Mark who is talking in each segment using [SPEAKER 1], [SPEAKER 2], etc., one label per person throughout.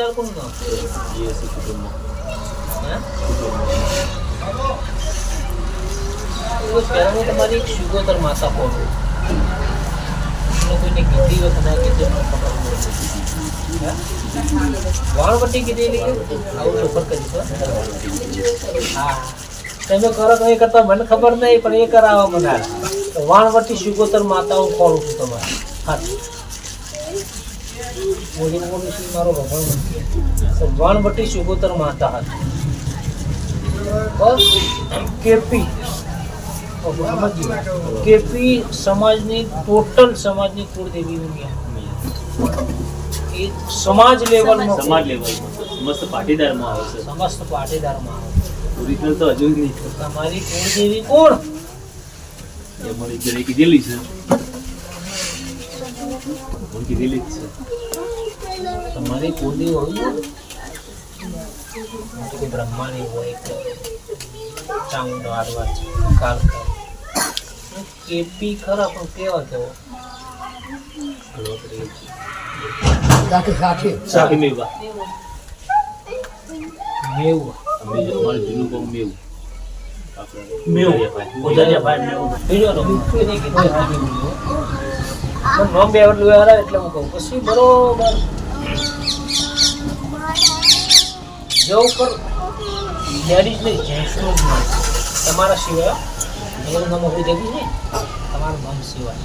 [SPEAKER 1] તમારું કોણ નામ? પહેલાં તમારી એક સુગોતર માતા પડો કોઈને કીધી વખત ના કીધું વાણવટી કીધેલી કે આવું ચોખર કરી હા તમે કરો તો એ કરતા મને ખબર નહીં પણ એ કરાવવા મને વાણવટી સુગોતર માતા હું ખોલું છું તમારે હાથી મારો ભગવાન વાણવટી સુગોતર માતા હતી બસ કેપી કેપી સમાજની ટોટલ સમાજની કુળદેવી સમાજ લેવલમાં
[SPEAKER 2] મસ્ત પાટીદારમાં આવે છે
[SPEAKER 1] સમસ્ત પાટીદારમાં આવે
[SPEAKER 2] ઓરિજિનલ તો હજુ નહીં
[SPEAKER 1] તમારી કુળદેવી કોણ
[SPEAKER 2] એ મારી ઘરે કીધેલી છે હું કીધેલી જ છે
[SPEAKER 1] તમારી કુળદેવી હોય ને બ્રહ્માની હોય ચામુંડ આરવા કાલ કેપી ખરા પણ કેવા કેવો
[SPEAKER 2] સાખી મેવા
[SPEAKER 1] મેવું
[SPEAKER 2] અમે અમારું જૂનું ગામ મેવું
[SPEAKER 1] એટલે હું કહું પછી બરોબર જવું કર લેડીઝ નહીં જેન્ટ્સનું જ નામ તમારા સિવાય તમારું નામ હોય જગ્યા નહીં તમારું નામ સિવાય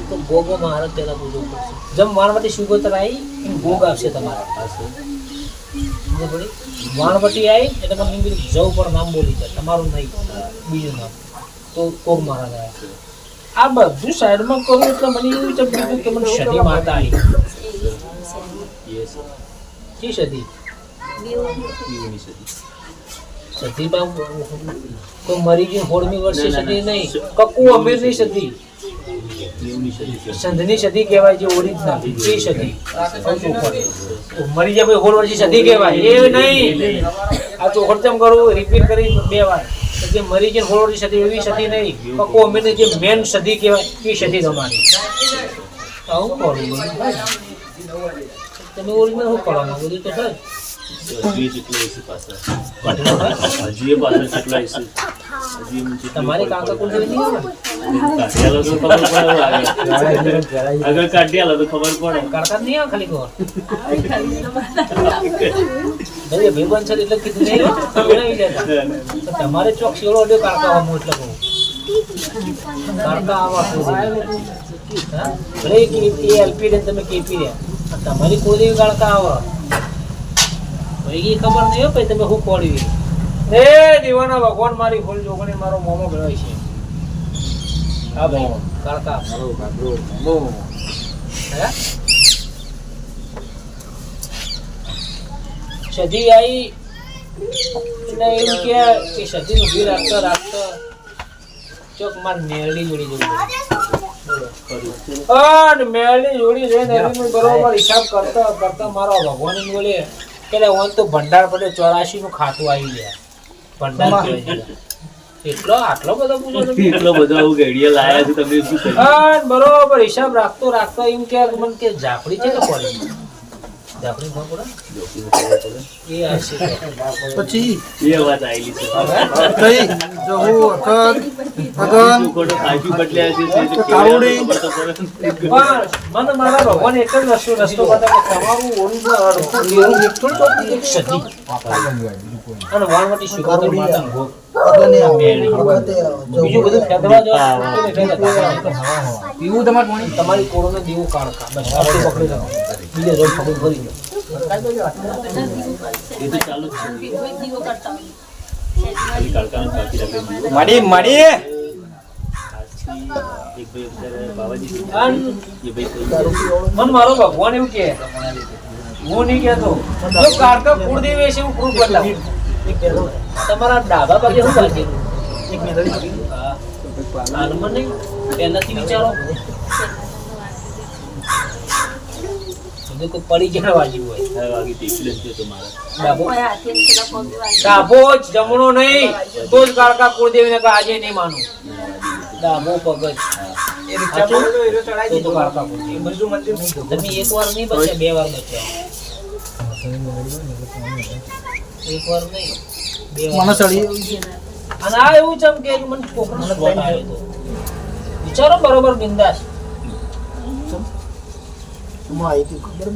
[SPEAKER 1] તો ભોગો મારે પહેલાં પૂજવું પડશે જેમ વાણવટી સુગોતર આવી એમ ભોગ આવશે તમારા વાણવટી આવી એટલે તમે એમ કીધું જવ પર નામ બોલી જાય તમારું નહીં બીજું નામ તો કોગ મારા ગયા આ બધું સાઈડમાં કહું એટલે મને એવું છે કીધું કે મને સતી માતા આવી શી સતી સતી કોઈ મરી ગઈ હોળમી વર્ષે સતી નહીં કકુ અમીર ની સતી સંધની સદી કહેવાય જે ઓરિજિનલ એ સદી મરી જાય ભાઈ હોળ વર્ષી સદી કહેવાય એ નહીં આ ચોખડ ચમ કરું રિપીટ કરી 2 વાર જે મરી જાય હોળ વર્ષી સદી એવી સદી નહીં કકુ અમીર જે મેન સદી કહેવાય એ સદી તમારી આવું પડું તમે ઓરિજિનલ શું કરવાના બધું તો થાય તમારી કાકા કુલદેવી નહીં
[SPEAKER 2] અગર કાઢ્યા તો ખબર પડે
[SPEAKER 1] કાઢતા નહીં આવે ખાલી ખબર ભાઈ ભાઈબંધ છે એટલે કીધું નહીં તમારે ચોક શેડો ઓડિયો કાઢતા આવવાનું એટલે કહું કાઢતા આવવા ભલે એલપી રે તમે કેપી રે તમારી કુળદેવી કાઢતા આવો ભાઈ ખબર નહીં હોય તમે શું ખોડવી એ દીવાના ભગવાન મારી ખોલ જોગણી મારો મોમો ગળાય છે હા ભાઈ કાળકા મારો કાબરો મોમો હે સદી આવી એટલે એમ કે સદી નું ભી રાખતા રાખતા ચોક માર મેરડી જોડી જોડી બોલો મેરડી જોડી છે ને બરોબર હિસાબ કરતા કરતા મારો ભગવાન બોલે કે ઓન તો ભંડાર પડે 84 નું ખાતું આવી ગયા ભંડાર એટલો આટલો બધો પૂછો
[SPEAKER 2] એટલો બધો આવું ગેડિયા લાયા છે તમે શું કરી
[SPEAKER 1] બરોબર હિસાબ રાખતો રાખતો એમ કે મને કે જાફડી છે કે પડે જાફડી કોણ પડે એ આશે
[SPEAKER 3] પછી
[SPEAKER 2] એ વાત આઈલી છે
[SPEAKER 3] કઈ જો હું અકન અગન
[SPEAKER 2] કોટો કાજુ બદલ્યા છે
[SPEAKER 3] કાવડી
[SPEAKER 1] મને મારા ભગવાન એક જ રસ્તો બતાવે કે તમારું ઓરિજિનલ એક સદી અને વાણવટી સુગોતર માતા ભોગ બીજું બધું ફેદવા જો પીવું તમારી કોરોના દેવું કાળકા બસ આટલું પકડી જાવ બીજે રોજ ખબર ભરી જાવ
[SPEAKER 2] એ તો ચાલુ છે ખાલી કાળકાને બાકી રાખે
[SPEAKER 3] મડી મડી
[SPEAKER 2] એક ભાઈ અત્યારે બાવાજી એ ભાઈ
[SPEAKER 1] મન મારો ભગવાન એવું કે હું નહીં કહેતો જો કાળકા કુળદેવી છે એવું પ્રૂફ બતાવું તમારા ડાબા પગે શું બાકી એક મેળવી હાલમાં નહીં પહેલાથી વિચારો બધું કોઈ પડી ગયા વાજી હોય
[SPEAKER 2] વાગી ટીપી લેજો તમારે
[SPEAKER 1] ડાબો જ જમણો નહીં તો જ કાળકા કુળદેવીને આજે નહીં માનું ડાબો પગ જ સાચું? તો કાળકા પૂરી. તમે એક વાર નહીં બચ્યા, 2 વાર બચ્યા. એક વાર નહીં, 2 વાર.
[SPEAKER 3] મને સળી
[SPEAKER 1] અને આ એવું છે કે મને કોકનો સ્વોટ આવ્યો હતો. વિચારો બરોબર બિંદાસ.
[SPEAKER 3] માં આવી ખબર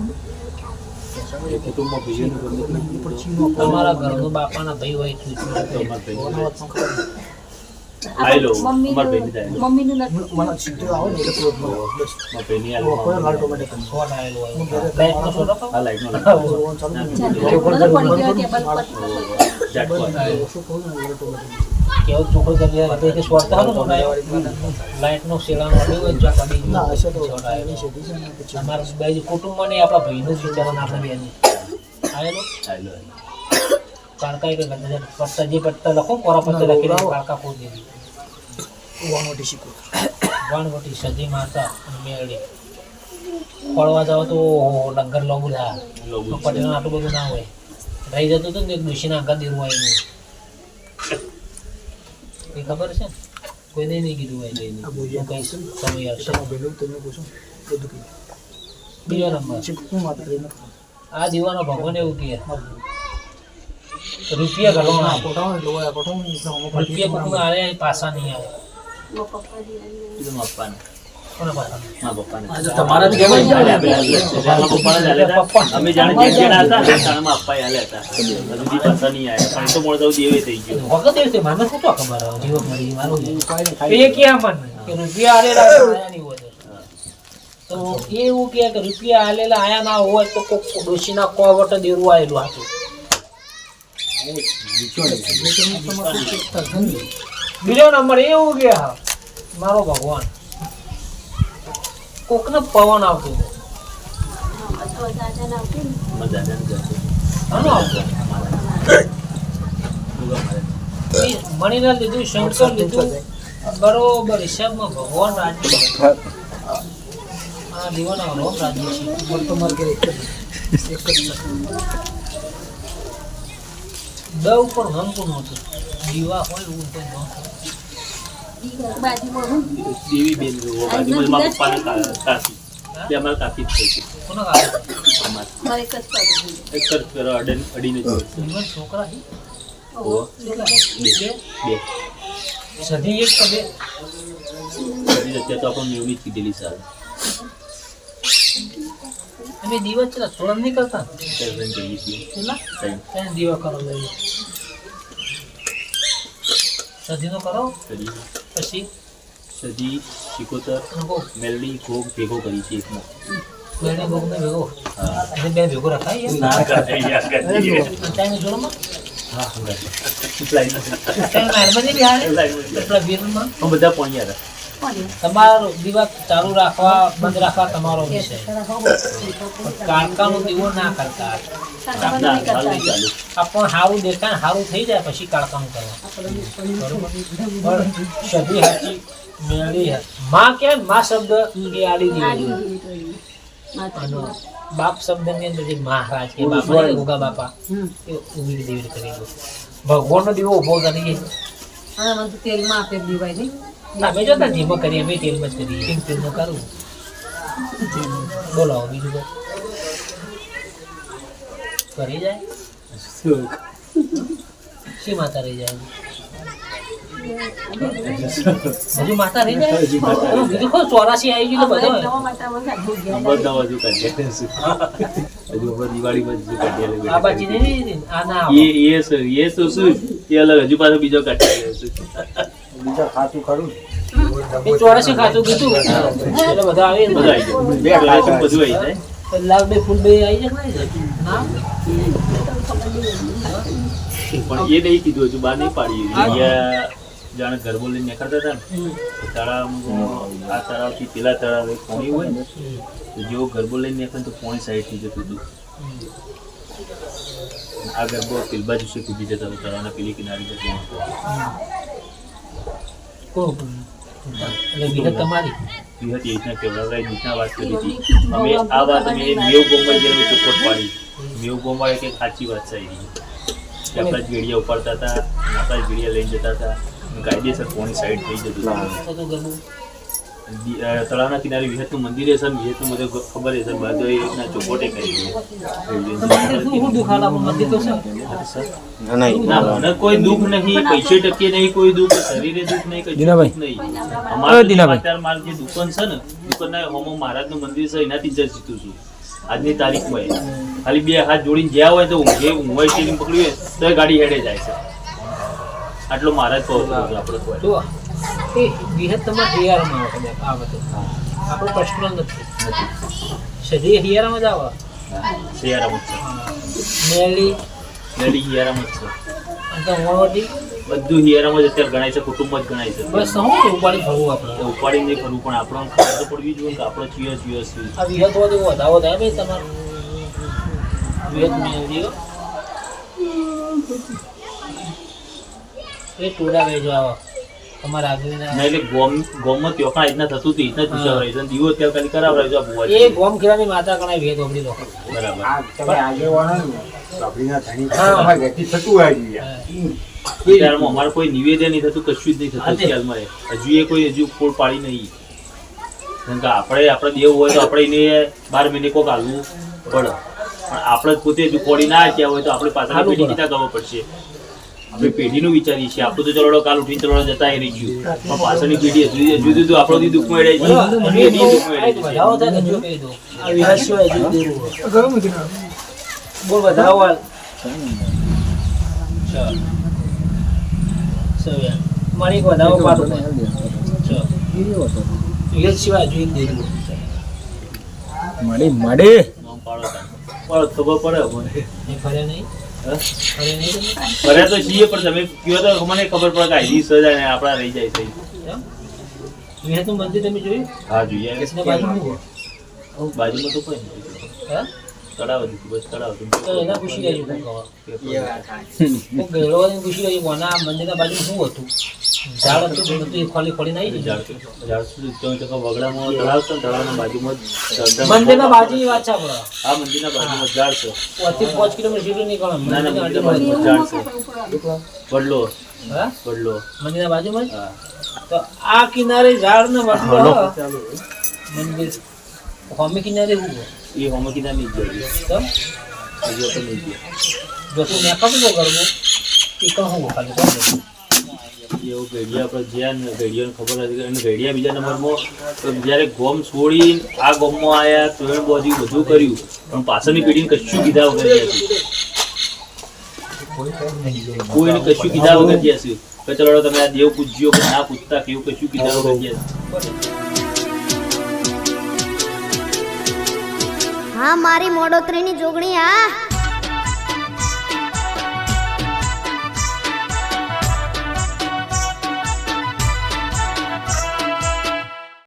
[SPEAKER 3] મને
[SPEAKER 2] કુટુંબમાં ભાઈઓનું ગમે નહીં.
[SPEAKER 3] પછી નો
[SPEAKER 1] તમારા ઘરનું બાપાના ભાઈ હોય તો
[SPEAKER 2] આયલો અમાર ભાઈની જાય
[SPEAKER 4] મમ્મીનું નથી.
[SPEAKER 3] મને સીધો આવો ને એટલે ક્રોધ માં બસ
[SPEAKER 2] માર ભાઈની
[SPEAKER 3] કોઈ
[SPEAKER 2] આલો
[SPEAKER 3] લાલ ટોમેટો કરી
[SPEAKER 1] સ્વોટ આવેલો હોય. લાઈટનો સ્વોટ આપો.
[SPEAKER 2] આ લાઈટનો
[SPEAKER 3] જોવાનું ચાલુ
[SPEAKER 4] પડી ગયો ટેબલ પર.
[SPEAKER 2] જાટકો
[SPEAKER 3] શું કહું ને લાલ ટોમેટો
[SPEAKER 1] કેવું ચોખ્ખું કરી લે કે સ્વોટ તો હારું સ્વોટ આવ્યો. લાઈટનો શેલાનો આવ્યો હોય જો પડી
[SPEAKER 3] ના
[SPEAKER 1] ગયો.
[SPEAKER 3] હશે તો
[SPEAKER 1] સ્વોટ આવ્યો.
[SPEAKER 3] એની સીધી છે ને પછી
[SPEAKER 1] અમારા બાજુ કુટુંબમાં નહીં, આપણા ભાઈનું જ વિચારો ને આપણે બેનું આવેલો.
[SPEAKER 2] આયલો
[SPEAKER 1] કાળકા કે પત્તા જે પત્તા લખો કોરા પત્તા લખીને કાળકા ખોદ દીધી.
[SPEAKER 3] વાનોટી શીખો
[SPEAKER 1] વાણવટી સજી માતા અને મેળી ફળવા જાવ તો ડંગર લોબુ થાય.
[SPEAKER 2] લોબુ
[SPEAKER 1] પટેલ આટલું બધું ના હોય. રહી જતું હતું ને એક ડોશીના આંકા દેરું આવેલું એ ખબર છે ને? કોઈને નહીં કીધું હોય.
[SPEAKER 3] આ બોલિયા
[SPEAKER 1] હું કહીશ સમય આવશે.
[SPEAKER 3] તમે બેલું તમે પૂછો બધું કીધું
[SPEAKER 1] બીજો નંબર,
[SPEAKER 3] શીખું માત્ર એને
[SPEAKER 1] આ દીવાનો ભગવાન એવું કહે રૂપિયા ઘણો
[SPEAKER 3] કોટાનો લોયા કોટાનો
[SPEAKER 1] રૂપિયા કોકનો આવે એ પાછા નહીં આવે.
[SPEAKER 4] મારા પપ્પા દીવાને.
[SPEAKER 2] કીધું મારા પપ્પાને
[SPEAKER 1] કોના પાછા?
[SPEAKER 2] મારા પપ્પાને
[SPEAKER 3] તમારા જ
[SPEAKER 2] મારા પપ્પાને જ આલ્યા હતા. અમે જાણે જેના હતા ને તાણમાં અપ્પાએ આલ્યા હતા. હજુ દી પાછા નહીં આયા પણ એ તો મોડો દેવે થઈ ગયો.
[SPEAKER 1] વખત એવું છે, મને શું તો ખબર આવે જીવક મરી મારું એ ક્યાં મને કે રૂપિયા આલેલા આયા નહીં હોય તો એ એવું કહે કે રૂપિયા આલેલા આયા ના હોય તો કોક ડોશીના કોવટ દેરું આવેલું હતું. બીજો નંબર એવું કે હા મારો ભગવાન કોકને પવન આવતો હતો.
[SPEAKER 4] અથવા દાદાને આવતી ને.
[SPEAKER 2] મારા દાદાને જતો.
[SPEAKER 1] આનો આવતો એ મણીલાલ લીધું, શંકર લીધું, બરોબર હિસાબમાં ભગવાન રાજી છે. આ દીવાના રોમ રાજી છે.
[SPEAKER 3] તો માર કે એક જ
[SPEAKER 1] દવ પર નમતું નહોતું. દીવા હોય એવું તો ન હોય.
[SPEAKER 4] બાજુમાં હું.
[SPEAKER 2] દેવી બેન જોવો બાજુમાં મારા પપ્પાને કાકી તે અમારા કાકી જ થઈ છે.
[SPEAKER 1] કોનો કાળ?
[SPEAKER 2] અમારા
[SPEAKER 4] મારે એક જ કરું.
[SPEAKER 2] એક જ પેલો અડીને જોવે છે.
[SPEAKER 1] દીવાન છોકરા છે?
[SPEAKER 2] ઓહો.
[SPEAKER 1] કેટલા?
[SPEAKER 2] બે
[SPEAKER 1] બે. સધી એક કે બે?
[SPEAKER 2] હજી અત્યારે તો આપણે મેવની જ કીધેલી સારું
[SPEAKER 1] અમે દીવા ચલા થોડા નહીં કરતા.
[SPEAKER 2] અત્યારે જઈએ છીએ
[SPEAKER 1] કેટલા?
[SPEAKER 2] ટાઈમ
[SPEAKER 1] ત્યાં દીવા કરો લઈએ. સધીનો કરો
[SPEAKER 2] કરીએ
[SPEAKER 1] પછી
[SPEAKER 2] સજી શિકોતર
[SPEAKER 1] અનુભવ
[SPEAKER 2] મેલડી ભોગ ભેગો કરી છે એકમાં
[SPEAKER 1] બેને ભોગને ભેગો
[SPEAKER 2] હા
[SPEAKER 1] એને બે ભેગો રખાય યાર.
[SPEAKER 2] ના કરતા યાદ કરીએ
[SPEAKER 1] ત્યાંની જોડમાં
[SPEAKER 2] હા લાઈનમાં
[SPEAKER 1] ત્યાં નારમાં નહીં બિહાડે આપણા વીરમાં.
[SPEAKER 2] બધા પોણ્યા હતા
[SPEAKER 4] કોને?
[SPEAKER 1] તમારો દીવા ચાલુ રાખવા બંધ રાખવા તમારો વિષય. કાળકાનો દીવો ના કરતા.
[SPEAKER 4] કાકા
[SPEAKER 2] ના
[SPEAKER 4] બધા
[SPEAKER 2] ચાલુ
[SPEAKER 4] નહીં
[SPEAKER 2] નહીં
[SPEAKER 4] કરતા.
[SPEAKER 2] ચાલુ
[SPEAKER 1] આપણને સારું દેખાય ને સારું થઈ જાય પછી કાળકાનું કરવા. બરોબર? પણ સધી હાચી મેળી હાચી. માં કે માં શબ્દ એ આડી
[SPEAKER 4] આડી
[SPEAKER 1] દીધો.
[SPEAKER 4] દીધી તો એ. માતા
[SPEAKER 1] અને
[SPEAKER 4] દીવા.
[SPEAKER 1] બાપ શબ્દની અંદર જે મહારાજ કે બાપા ને ઉગા બાપા એ ઉગી દેવી કરી દો. ભગવાનનો દીવો ઉભો કરી
[SPEAKER 4] અને મને તો તેલમાં આપે દીવાય નહીં.
[SPEAKER 1] અમે જોતા જીમો કરીએ અમે તેલમાં જ કરીએ. કેમ તેલમાં કરું બોલાવો બીજું તો કરી જાય શી માતા રહી જાય હજુ માતા રહી જાય બીજું કોઈ 84 આવી ગયું તો
[SPEAKER 4] હવે
[SPEAKER 1] બધા
[SPEAKER 4] નવા માતામાં કાઢવું ગયા.
[SPEAKER 2] બધા હજુ કાઢ્યા હજુ આપણે દિવાળીમાં હજુ
[SPEAKER 1] આ
[SPEAKER 2] કાઢ્યા
[SPEAKER 1] બાજી નહીં આ ના
[SPEAKER 2] એ તો શું એ અલગ હજુ પાછો બીજો કાઢ્યા છે
[SPEAKER 3] બીજા ખાતું ખરું
[SPEAKER 1] એ 84 ખાતું કીધું એટલે બધા આવે ને
[SPEAKER 2] બધા આવી જાય લાઈટ બધું આવી જાય
[SPEAKER 1] લાલ બે ફૂલ બે આવી જાય ને ના
[SPEAKER 2] પણ એ નહીં કીધું હજુ બહાર નહીં પાડી અહીંયા જાણે ગરબો લઈને નીકળતા હતા ને તળાવમાં આ તળાવથી પેલા તળાવ એક પોણી હોય ને તો જેવો ગરબો લઈને નીકળે તો પોણી સાઈડથી જતું હતું આ ગરબો પેલ બાજુ છે કૂદી જતા હતા તળાવના પેલી કિનારી પર
[SPEAKER 1] કોણ એટલે વિગત તમારી
[SPEAKER 2] વિહત એ રીતના કેવડાવરાય રીતના વાત કરી હતી અમે આ વાત અમે મેવ ગોમવાળ જેવું ચોખવટ પાડી મેવ ગોમવાળે કે સાચી વાત છે એની કે આપણા જ ગેડિયા ઉપાડતા હતા અને આપણા જ ગેડિયા લઈને જતા હતા અને કાયદેસર પોણી સાઈડ થઈ જતું હતું
[SPEAKER 1] તો ગરબું
[SPEAKER 2] તળાવના કિનારે વિહતનું મંદિર છે ને વિહતનું બધું ખબર છે બધું એ રીતના ચોખોટે કરી
[SPEAKER 1] તો મંદિર શું દુઃખ હાલ આપણું મંદિર તો છે
[SPEAKER 2] ના મને કોઈ દુઃખ નહીં, પૈસે ટકે નહીં કોઈ દુઃખ, શરીરે દુઃખ નહીં, કઈ
[SPEAKER 5] દીનાભાઈ.
[SPEAKER 2] દુઃખ નહીં. અમારે અત્યારે મારી જે દુકાન છે ને દુકાનના હોમો મહારાજનું મંદિર છે એનાથી જ જીતું છું આજની તારીખમાં. ખાલી બે હાથ જોડીને જ્યાં હોય તો ઊંઘવાય સ્ટેરિંગ પકડ્યું હોય તો એ ગાડી હેડે જાય છે. આટલો મહારાજ કહો આપણે કોઈ
[SPEAKER 1] જો એ વિહત તમારે હિયારામાં આવે કદાચ આ બધું આપણો પર્સનલ નથી, સધી હિયારામાં જ આવે.
[SPEAKER 2] શિયાળામાં જ છે,
[SPEAKER 1] મેલી
[SPEAKER 2] લેડી હિયારામાં જ છે,
[SPEAKER 1] અને તો મોટી
[SPEAKER 2] બધું હિયારામાં જ અત્યારે ગણાય છે, કુટુંબ જ ગણાય છે.
[SPEAKER 1] બસ શું ઉપાડી ફરવું આપણે.
[SPEAKER 2] તો ઉપાડી નહીં કરવું પણ આપણને ખબર તો પડવી જોઈએ કે આપણો ચિયો ચિયો છે.
[SPEAKER 1] આ વિહત હોય તો વધાવો થાય ભાઈ તમારે વિહત મેળવી એ ટોળા ગઈ જો આવો તમારા આગળના
[SPEAKER 2] ના, એટલે ગોમમાં ત્યોખા રીતના થતું હતું, રીતના જ પૂછાવરાય છે. દીવો અત્યારે ખાલી કરાવરાય છે આ
[SPEAKER 1] એ
[SPEAKER 2] ભુવાજી.
[SPEAKER 1] ગોમ ખીરાની માતા કણાય વિહત ઓગળી લો.
[SPEAKER 2] બરાબર.
[SPEAKER 1] હા.
[SPEAKER 2] અત્યારમાં અમારે કોઈ નિવેદન નહીં થતું, કશું જ નહીં થતું અત્યારમાં. હજુ એ કોઈ હજુ ફોડ પાડી નહીં. કારણ કે આપણે દેવ હોય તો આપણે એને 12 મહિને કોક હાલવું પડે, પણ આપણે પોતે હજુ ફોડી ના આપ્યા હોય તો આપણે પાછળની પેઢી કીધા ગવા પડશે. આપણે પેઢીનું વિચારીએ છીએ. આપણું તો ચલો કાલ ઉઠીને ચલો જતા રહી ગયું, પણ પાછળની પેઢી હજુ જુદું આપણો દુઃખમાં એડાય છે, એની દુઃખમાં એડાય છે.
[SPEAKER 1] વધાવો થાય તો જો કહી દો આ વિહત સિવાય હજુ દેવું હોય. બોલ વધાવો હાલ. ચાલ સવ્યા મારી એક વધાવો પાડો ચાલ વિહત સિવાય હજુ એક દેવું
[SPEAKER 2] નામ પાડો તાન. પણ ખબર પડે મને.
[SPEAKER 1] એ ફરે નહીં
[SPEAKER 2] હા?
[SPEAKER 1] ફરે નહીં તમે
[SPEAKER 2] ફર્યા તો છીએ પણ તમે કહો તો મને ખબર પડે કે આઈડી સજા ને આપણા રહી જાય છે.
[SPEAKER 1] એમ? વિહતનું મંદિર તમે જોયું
[SPEAKER 2] હા જોઈએ.
[SPEAKER 1] ને બાજુમાં શું હોય?
[SPEAKER 2] બાજુમાં તો કોઈ નથી.
[SPEAKER 1] હા
[SPEAKER 2] તળાવ હતું, બસ તળાવ હતું.
[SPEAKER 1] તો એના પૂછી લેજો કોણ કહો. કોક ગયેલો હોય એને પૂછી લેજો કોના આ મંદિરના બાજુમાં શું હતું. ઝાડ હતું બધું એ ખોલી ખોલી નાઈ
[SPEAKER 2] ઝાડ સુધી 4 વગડામાં તળાવ છે ને તળાવના બાજુમાં જ
[SPEAKER 1] મંદિરના બાજુની વાત છે આપણે.
[SPEAKER 2] આ મંદિરના બાજુમાં જ ઝાડ છે.
[SPEAKER 1] 5 કિલોમીટર જેટલું નીકળો
[SPEAKER 2] ના ના, મંદિરના બાજુમાં જ ઝાડ છે. વડલો
[SPEAKER 1] હા
[SPEAKER 2] વડલો.
[SPEAKER 1] મંદિરના બાજુમાં જ?
[SPEAKER 2] હા.
[SPEAKER 1] તો આ કિનારે ઝાડ ને વડલો મંદિર હોમી કિનારે શું હોય?
[SPEAKER 2] એ હોમકીના નહીં જાય.
[SPEAKER 1] તો
[SPEAKER 2] હજુ આપણે નહીં ગયા.
[SPEAKER 1] જો તું મેં કશું કરવું એ કહું ખાલી કહું.
[SPEAKER 2] એવું ઘડિયા આપણે જ્યાં ને ઘડિયાને ખબર હતી અને ઘડિયા બીજા નંબરમાં તો જ્યારે ગોમ છોડી આ ગોમમાં આવ્યા તો બધું કર્યું પણ પાછળની પેઢીને કશું કીધા વગર ગયા છે. કોઈને કશું કીધા વગર ગયા છે કે ચલો તમે આ દેવ પૂજ્યો કે ના પૂજતા કેવું કશું કીધા વગર ગયા છે.
[SPEAKER 6] હા મારી મોડોતરીની જોગણી આ